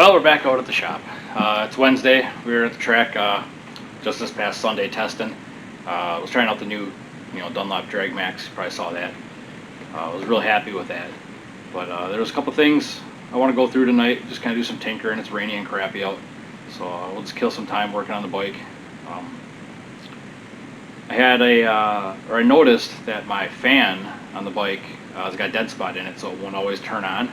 Well, we're back out at the shop. It's Wednesday. We were at the track just this past Sunday testing. I was trying out the new, Dunlop Drag Max. You probably saw that. I was real happy with that. But there was a couple things I want to go through tonight. Just kind of do some tinkering. It's rainy and crappy out, so we'll just kill some time working on the bike. I noticed that my fan on the bike has got a dead spot in it, so it won't always turn on.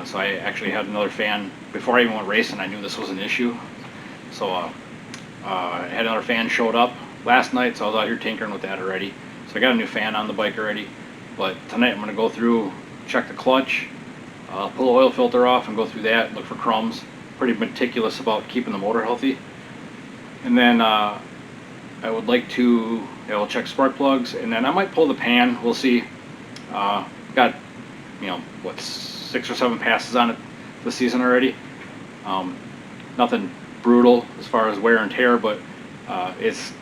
So I actually had another fan before I even went racing. I knew this was an issue, so I had another fan showed up last night, so I was out here tinkering with that already. So I got a new fan on the bike already, but tonight I'm going to go through, check the clutch, pull the oil filter off and go through that, look for crumbs. Pretty meticulous about keeping the motor healthy. And then I would like to check spark plugs, and then I might pull the pan. We'll see. Got, 6 or 7 passes on it this season already. Nothing brutal as far as wear and tear, but it's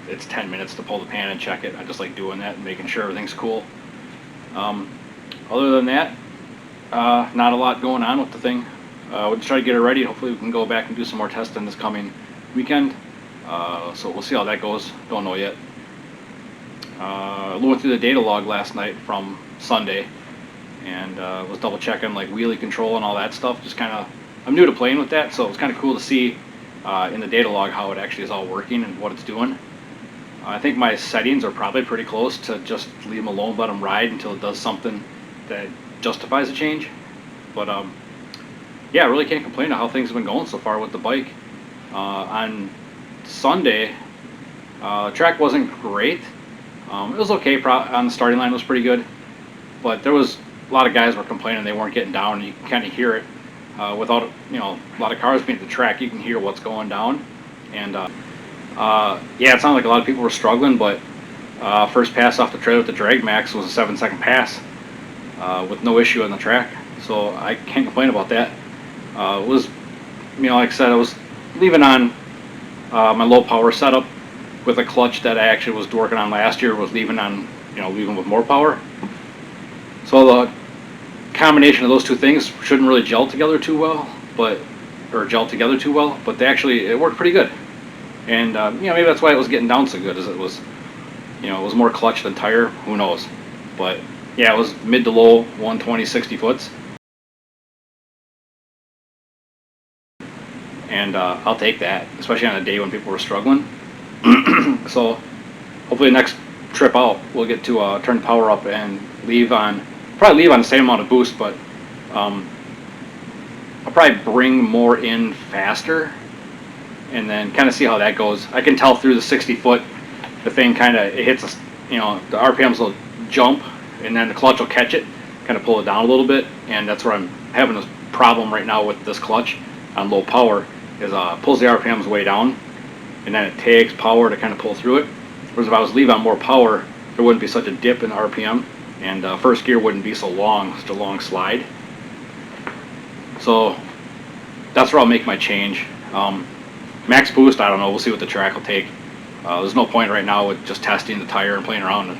10 minutes to pull the pan and check it. I just like doing that and making sure everything's cool. Other than that, not a lot going on with the thing. We'll just try to get it ready. Hopefully we can go back and do some more testing this coming weekend. So we'll see how that goes. Don't know yet. I went through the data log last night from Sunday, and was double checking like wheelie control and all that stuff. Just kind of, I'm new to playing with that, so it was kind of cool to see in the data log how it actually is all working and what it's doing. I think my settings are probably pretty close to just leave them alone, let them ride until it does something that justifies a change. But yeah, I really can't complain on how things have been going so far with the bike. On Sunday, the track wasn't great. It was okay. On the starting line, it was pretty good, but there was a lot of guys were complaining they weren't getting down. And you can kind of hear it without a lot of cars being at the track. You can hear what's going down, and yeah, it sounded like a lot of people were struggling. But first pass off the trailer with the Drag Max was a 7-second pass with no issue on the track, so I can't complain about that. It was, like I said, I was leaving on my low power setup with a clutch that I actually was working on last year. Was leaving on, leaving with more power. So the combination of those two things shouldn't really gel together too well, but it worked pretty good. And maybe that's why it was getting down so good, as it was, it was more clutch than tire. Who knows? But yeah, it was mid to low 120, 60 foots. And I'll take that, especially on a day when people were struggling. So hopefully next trip out we'll get to turn the power up and probably leave on the same amount of boost, but I'll probably bring more in faster and then kind of see how that goes. I can tell through the 60 foot the thing kind of, it hits the RPMs will jump, and then the clutch will catch it, kind of pull it down a little bit. And that's where I'm having a problem right now with this clutch on low power, is pulls the RPMs way down, and then it takes power to kind of pull through it. Whereas if I was leaving on more power, there wouldn't be such a dip in RPM, and first gear wouldn't be so long, such a long slide. So that's where I'll make my change. Max boost, I don't know. We'll see what the track will take. There's no point right now with just testing the tire and playing around.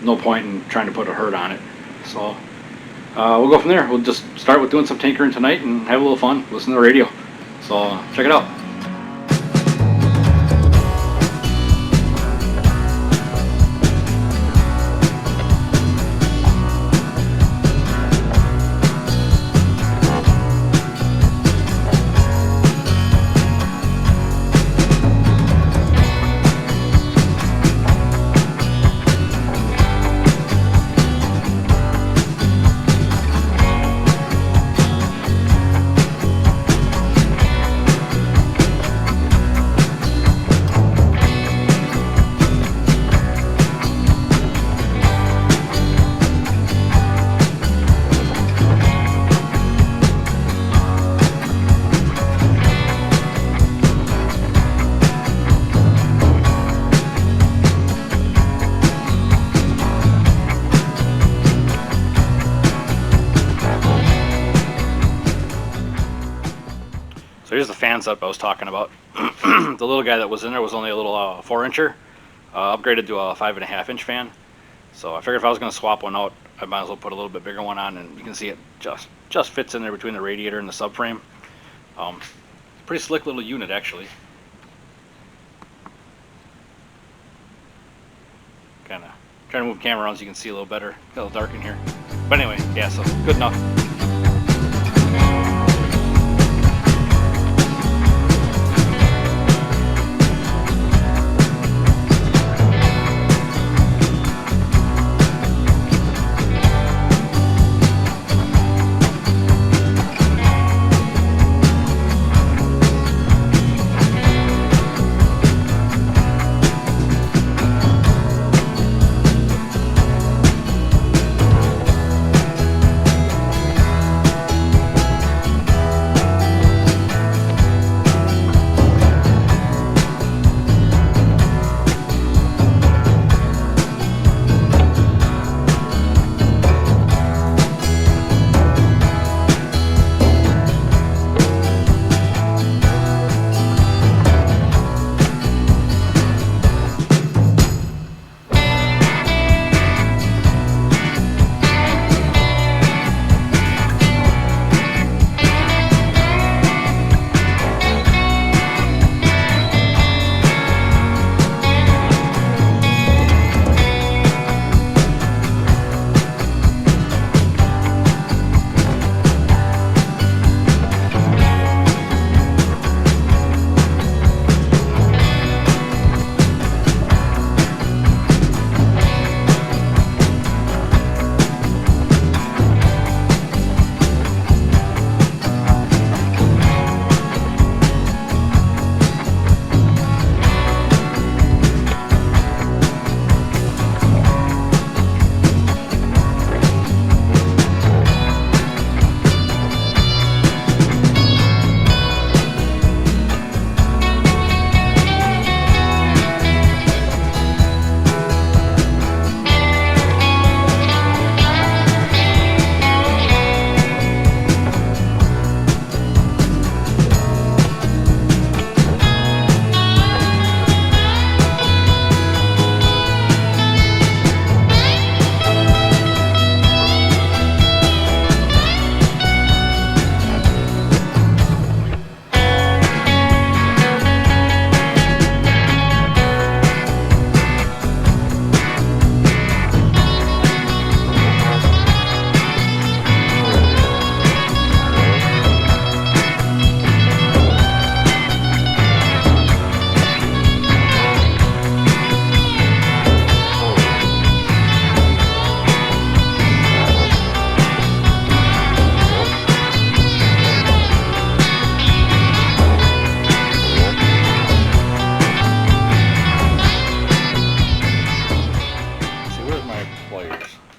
No point in trying to put a hurt on it. So we'll go from there. We'll just start with doing some tinkering tonight and have a little fun, listen to the radio. So check it out. So here's the fan setup I was talking about. The little guy that was in there was only a little 4-incher, upgraded to a 5.5-inch fan. So I figured if I was going to swap one out, I might as well put a little bit bigger one on, and you can see it just fits in there between the radiator and the subframe. Pretty slick little unit, actually. Kind of trying to move the camera around so you can see a little better. Got a little dark in here. But anyway, yeah, so good enough.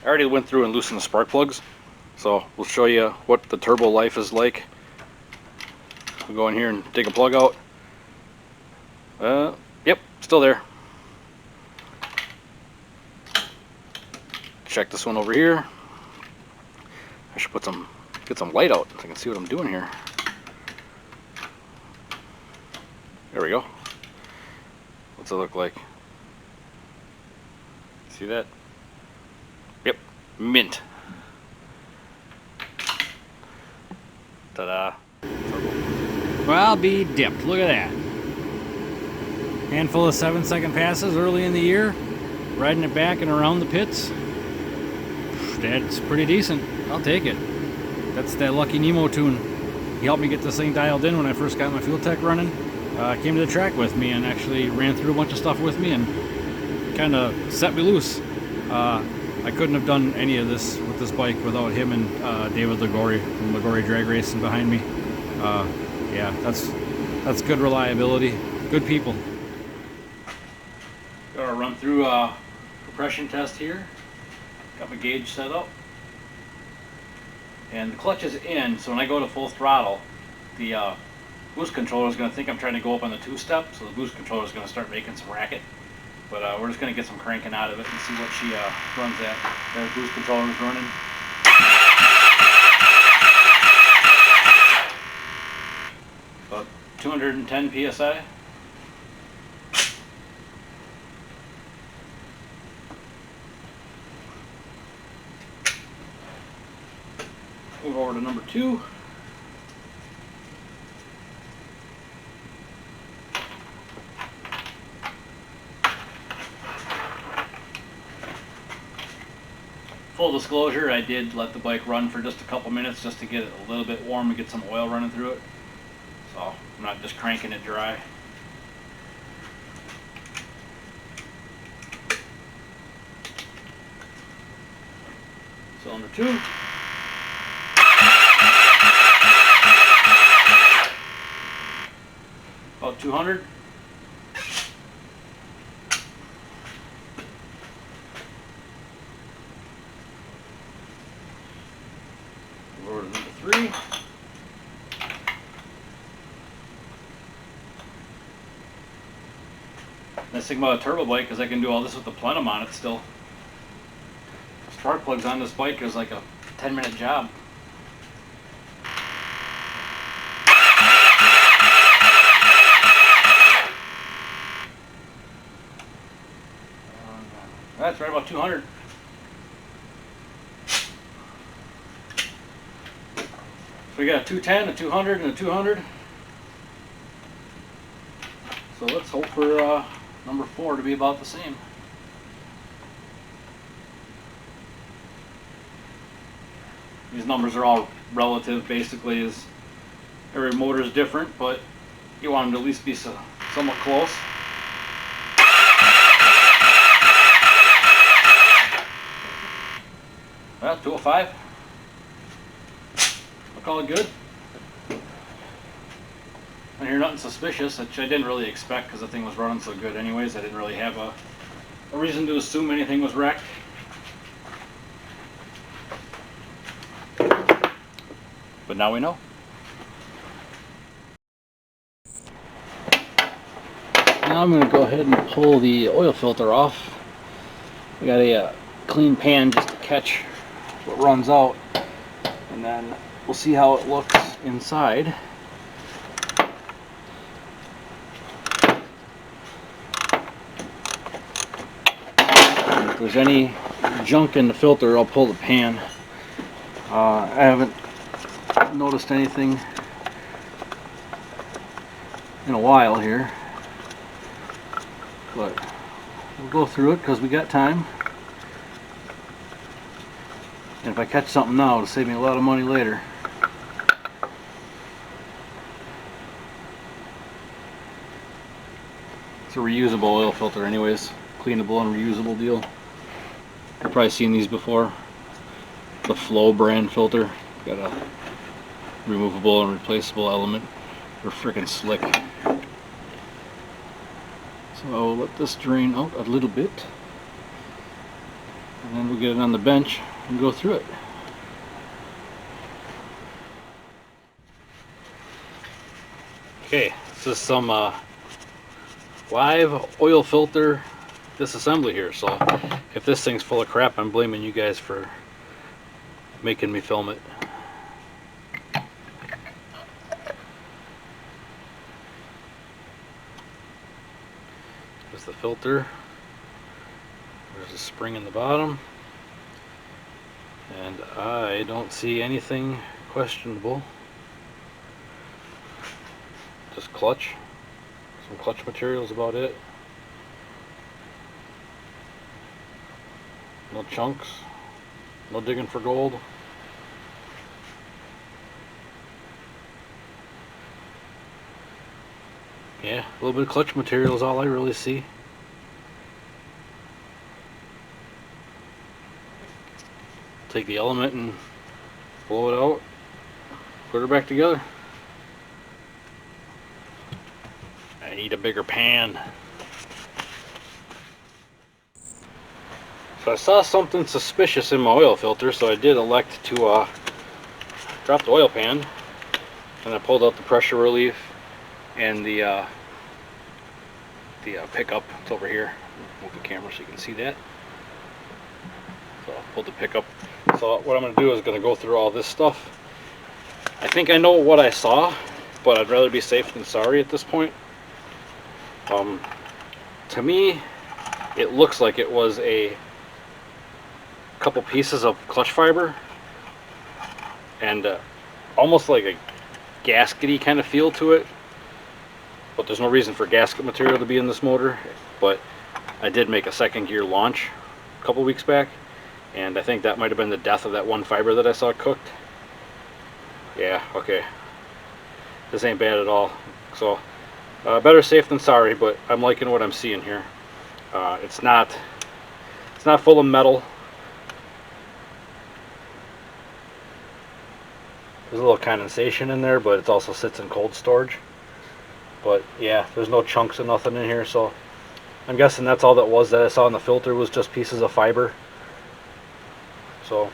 I already went through and loosened the spark plugs, so we'll show you what the turbo life is like. We'll go in here and take a plug out. Yep, still there. Check this one over here. I should get some light out so I can see what I'm doing here. There we go. What's it look like? See that? Yep, mint. Ta-da. Well, I'll be dipped. Look at that. Handful of 7-second passes early in the year. Riding it back and around the pits. That's pretty decent. I'll take it. That's that Lucky Nemo tune. He helped me get this thing dialed in when I first got my fuel tech running. Came to the track with me and actually ran through a bunch of stuff with me and kind of set me loose. I couldn't have done any of this with this bike without him and David Ligori from Ligori Drag Racing behind me. Yeah, that's good reliability. Good people. Got to run through a compression test here. Got my gauge set up. And the clutch is in, so when I go to full throttle, the boost controller is going to think I'm trying to go up on the two-step, so the boost controller is going to start making some racket. But we're just going to get some cranking out of it and see what she runs at. Their boost controller is running. About 210 psi. Move over to number 2. Full disclosure, I did let the bike run for just a couple minutes just to get it a little bit warm and get some oil running through it. So I'm not just cranking it dry. Cylinder 2. About 200. Over to number 3. Nice thing about a turbo bike is I can do all this with the plenum on it still. Spark plugs on this bike is like a 10-minute job. That's right about 200. So we got a 210, a 200, and a 200. So let's hope for number 4 to be about the same. These numbers are all relative, basically, as every motor is different, but you want them to at least be somewhat close. Well, 205. I'll call it good. I hear nothing suspicious, which I didn't really expect because the thing was running so good anyways. I didn't really have a reason to assume anything was wrecked. But now we know. Now I'm going to go ahead and pull the oil filter off. We got a clean pan just to catch what runs out, and then we'll see how it looks inside. If there's any junk in the filter, I'll pull the pan. I haven't noticed anything in a while here, but we'll go through it because we got time. And if I catch something now, it'll save me a lot of money later. It's a reusable oil filter anyways. Cleanable and reusable deal. You've probably seen these before. The Flow brand filter. Got a removable and replaceable element. They're freaking slick. So I'll let this drain out a little bit. And then we'll get it on the bench and go through it. Okay, this is some live oil filter disassembly here, so if this thing's full of crap, I'm blaming you guys for making me film it. There's the filter. There's a spring in the bottom. And I don't see anything questionable. Just clutch. Some clutch material is about it. No chunks. No digging for gold. Yeah, a little bit of clutch material is all I really see. Take the element and blow it out. Put her back together. I need a bigger pan. So I saw something suspicious in my oil filter, so I did elect to drop the oil pan, and I pulled out the pressure relief and the pickup. It's over here. Move the camera so you can see that. So I pulled the pickup. So what I'm going to do is going to go through all this stuff. I think I know what I saw, but I'd rather be safe than sorry at this point. To me, it looks like it was a couple pieces of clutch fiber and almost like a gaskety kind of feel to it. But there's no reason for gasket material to be in this motor. But I did make a second gear launch a couple weeks back, and I think that might have been the death of that one fiber that I saw cooked. Yeah, okay. This ain't bad at all. So, better safe than sorry, but I'm liking what I'm seeing here. It's not full of metal. There's a little condensation in there, but it also sits in cold storage. But yeah, there's no chunks of nothing in here, so I'm guessing that's all that was that I saw in the filter was just pieces of fiber. So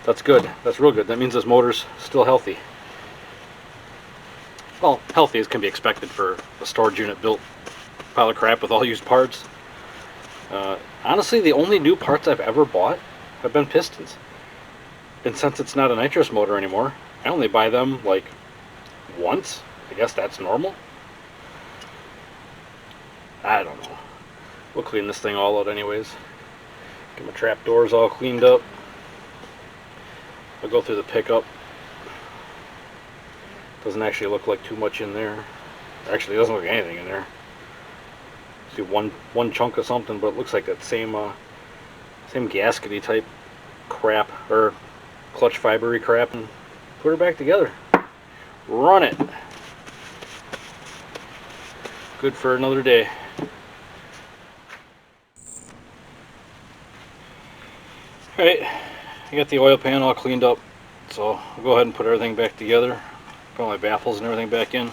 that's good. That's real good. That means this motor's still healthy. Well, healthy as can be expected for a storage unit built pile of crap with all used parts. Honestly, the only new parts I've ever bought have been pistons. And since it's not a nitrous motor anymore, I only buy them like once. I guess that's normal. I don't know. We'll clean this thing all out anyways. Get my trap doors all cleaned up. I'll go through the pickup. Doesn't actually look like too much in there. Actually, it doesn't look like anything in there. See one chunk of something, but it looks like that same gaskety type crap, or clutch fibery crap, and put her back together. Run it. Good for another day. Alright, I got the oil pan all cleaned up, so I'll go ahead and put everything back together. Put all my baffles and everything back in.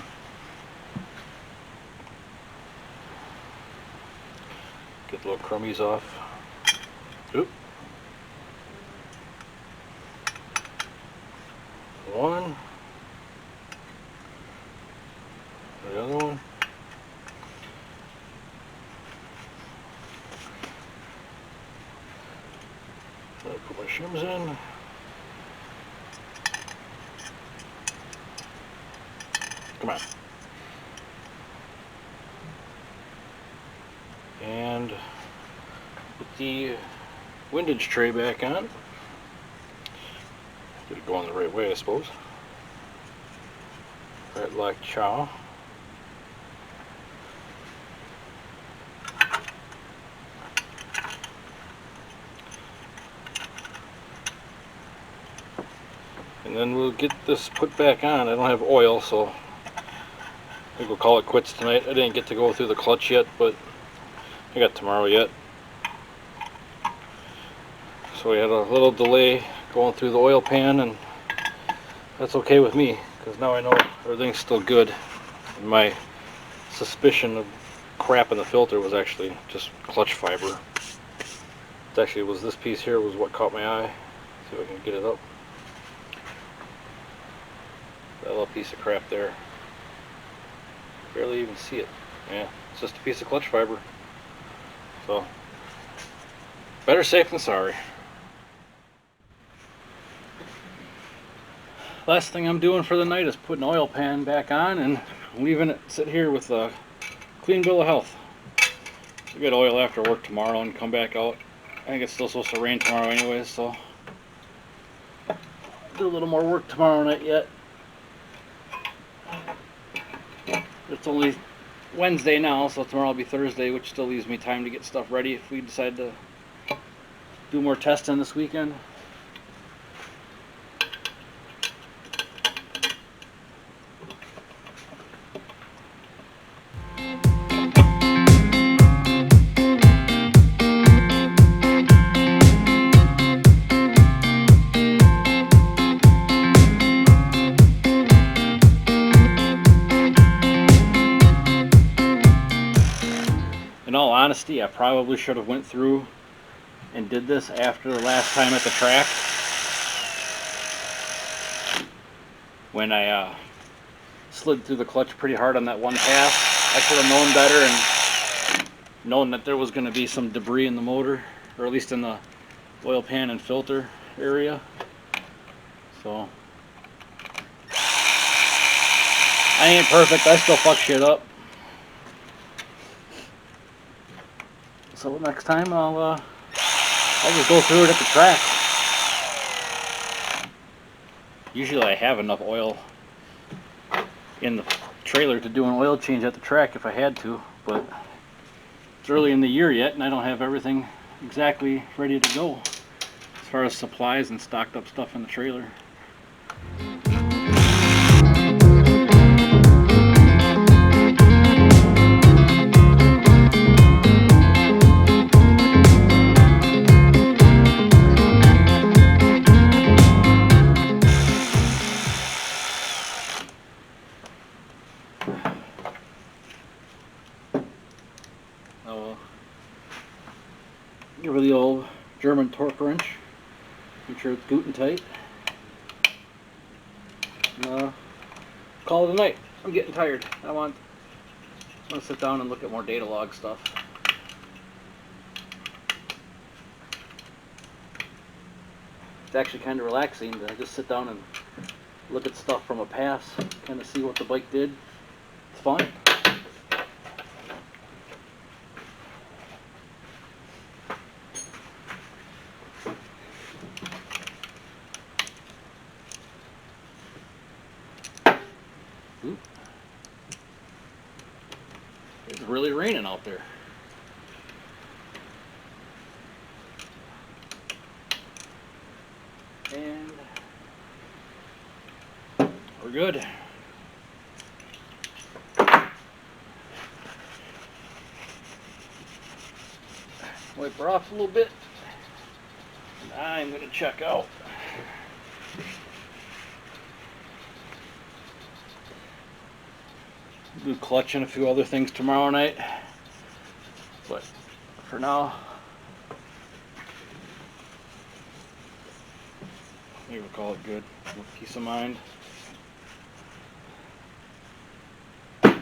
Get the little crummies off. Oop. One. The other one. I'll put my shims in. Come on. And put the windage tray back on. Get it going the right way, I suppose. Right like chow. And then we'll get this put back on. I don't have oil, so I think we'll call it quits tonight. I didn't get to go through the clutch yet, but I got tomorrow yet. So we had a little delay going through the oil pan, and that's okay with me, because now I know everything's still good. And my suspicion of crap in the filter was actually just clutch fiber. It actually was this piece here was what caught my eye. See if I can get it up. That little piece of crap there. Barely even see it. Yeah, it's just a piece of clutch fiber. So, better safe than sorry. Last thing I'm doing for the night is putting oil pan back on and leaving it sit here with a clean bill of health. We'll get oil after work tomorrow and come back out. I think it's still supposed to rain tomorrow anyways, so do a little more work tomorrow night yet. It's only Wednesday now, so tomorrow will be Thursday, which still leaves me time to get stuff ready if we decide to do more testing this weekend. In all honesty, I probably should have went through and did this after the last time at the track, when I slid through the clutch pretty hard on that one pass. I should have known better and known that there was going to be some debris in the motor, or at least in the oil pan and filter area. So I ain't perfect, I still fuck shit up. So next time I'll just go through it at the track. Usually I have enough oil in the trailer to do an oil change at the track if I had to, but it's early in the year yet and I don't have everything exactly ready to go as far as supplies and stocked up stuff in the trailer. Give her the old German torque wrench, make sure it's Guten tight. Call it a night. I'm getting tired. I want to sit down and look at more data log stuff. It's actually kind of relaxing to just sit down and look at stuff from a pass, kind of see what the bike did. It's fun. Ooh. It's really raining out there. And we're good. Wipe her off a little bit. And I'm going to check out. Do clutch and a few other things tomorrow night, but for now, maybe we'll call it good. Peace of mind. I'll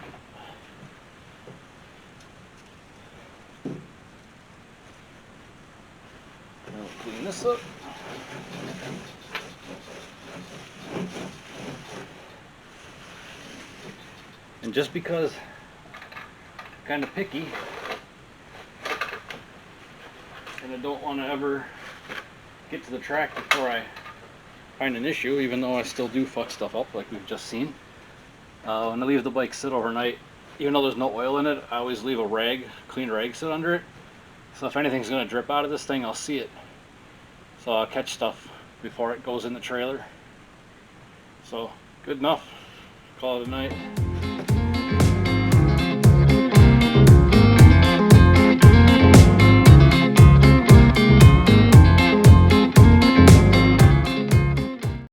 clean this up. And just because I'm kind of picky and I don't want to ever get to the track before I find an issue, even though I still do fuck stuff up like we've just seen, when I leave the bike sit overnight, even though there's no oil in it, I always leave a rag, clean rag sit under it. So if anything's going to drip out of this thing, I'll see it. So I'll catch stuff before it goes in the trailer. So good enough. Call it a night.